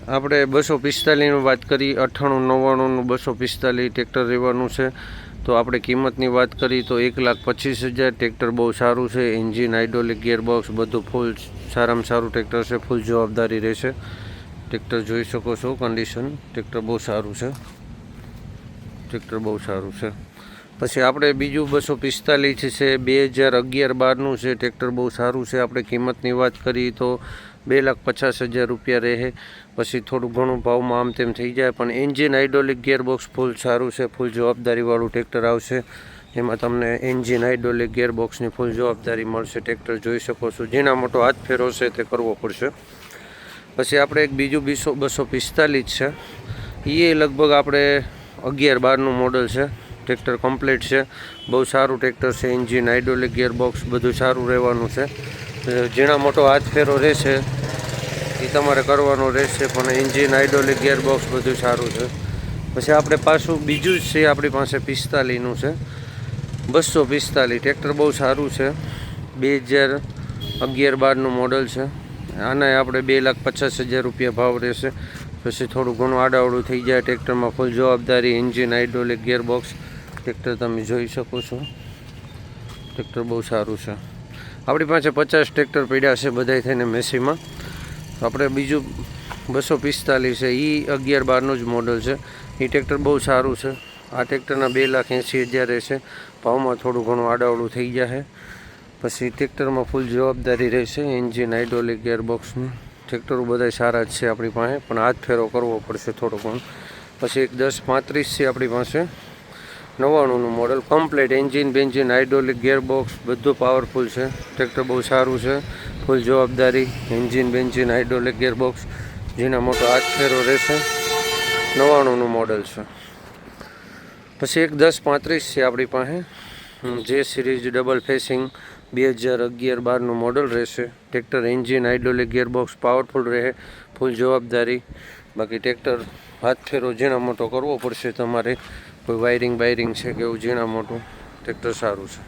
આપણે 245ની વાત કરી, 98-99નું 245 ટ્રેક્ટર રહેવાનું છે. તો આપણે કિંમતની વાત કરી તો 1,25,000. ટ્રેક્ટર બહુ સારું છે, એન્જિન, હાઇડ્રોલિક, ગિયરબોક્સ બધું ફૂલ સારામાં સારું ટ્રેક્ટર છે, ફૂલ જવાબદારી રહેશે. ટ્રેક્ટર જોઈ શકો છો કન્ડિશન, ટ્રેક્ટર બહુ સારું છે, ટ્રેક્ટર બહુ સારું છે. પછી આપણે બીજું 245 છે, 2011-12નું છે, ટ્રેક્ટર બહુ સારું છે. આપણે કિંમતની વાત કરી તો 2,50,000 રૂપિયા રહે. પછી થોડું ઘણું ભાવમાં આમ તેમ થઈ જાય, પણ એન્જિન, હાઇડ્રોલિક, ગિયરબોક્સ ફૂલ સારું છે, ફૂલ જવાબદારીવાળું ટ્રેક્ટર આવશે. એમાં તમને એન્જિન, હાઇડ્રોલિક, ગિયરબોક્સની ફૂલ જવાબદારી મળશે. ટ્રેક્ટર જોઈ શકો છો, જેના મોટો હાથ ફેરો છે તે કરવો પડશે. પછી આપણે એક બીજું 245 છે, એ લગભગ આપણે 11-12નું મોડલ છે. ટ્રેક્ટર કમ્પ્લીટ છે, બહુ સારું ટ્રેક્ટર છે. એન્જિન, હાઇડ્રોલિક, ગિયરબોક્સ બધું સારું રહેવાનું છે. ઝીણા મોટો હાથ ફેરો રહેશે એ તમારે કરવાનો રહેશે, પણ એન્જિન, હાઇડ્રોલિક, ગિયરબોક્સ બધું સારું છે. પછી આપણે પાછું બીજું જ છે આપણી પાસે 45નું છે, 245. ટ્રેક્ટર બહુ સારું છે, 2011-12નું મોડલ છે. આના આપણે 2,50,000 રૂપિયા ભાવ રહેશે. પછી થોડું ઘણું આડાવડું થઈ જાય. ટ્રેક્ટરમાં ફૂલ જવાબદારી, એન્જિન, હાઇડ્રોલિક, ગિયરબોક્સ. ટ્રેક્ટર તમે જોઈ શકો છો, ટ્રેક્ટર બહુ સારું છે. આપણી પાસે 50 ટ્રેક્ટર પડ્યા છે બધાય થઈને મેસીમાં. આપણે બીજું 245 છે, એ 11-12નું જ મોડલ છે. એ ટ્રેક્ટર બહુ સારું છે. આ ટ્રેક્ટરના 2,80,000 રહેશે. ભાવમાં થોડું ઘણું આડાવડું થઈ જશે. પછી ટ્રેક્ટરમાં ફૂલ જવાબદારી રહેશે, એન્જિન, હાઇડ્રોલિક, ગિયરબોક્સની. ટ્રેક્ટરો બધા સારા જ છે આપણી પાસે, પણ હાથ ફેરો કરવો પડશે થોડો ઘણો. પછી એક 10-35 છે આપણી પાસે, 99નું model, complete engine, બેન્જિન, hydraulic, gearbox બધું પાવરફુલ છે. ટ્રેક્ટર બહુ સારું છે, ફૂલ જવાબદારી, એન્જિન, બેન્જિન, હાઇડ્રોલિક, ગિયરબોક્સ, જેના મોટો હાથ ફેરો રહેશે. 99નું મોડલ છે. પછી એક 10-35 છે આપણી પાસે, જે સિરીઝ ડબલ ફેસિંગ, 2011-12નું મોડલ રહેશે. Tractor engine, hydraulic, gearbox powerful રહે, ફૂલ જવાબદારી. બાકી ટ્રેક્ટર હાથ ફેરો ઝીણા મોટો કરવો પડશે તમારે. કોઈ વાયરિંગ છે કે એવું ઝીણા મોટું. ટ્રેક્ટર સારું છે.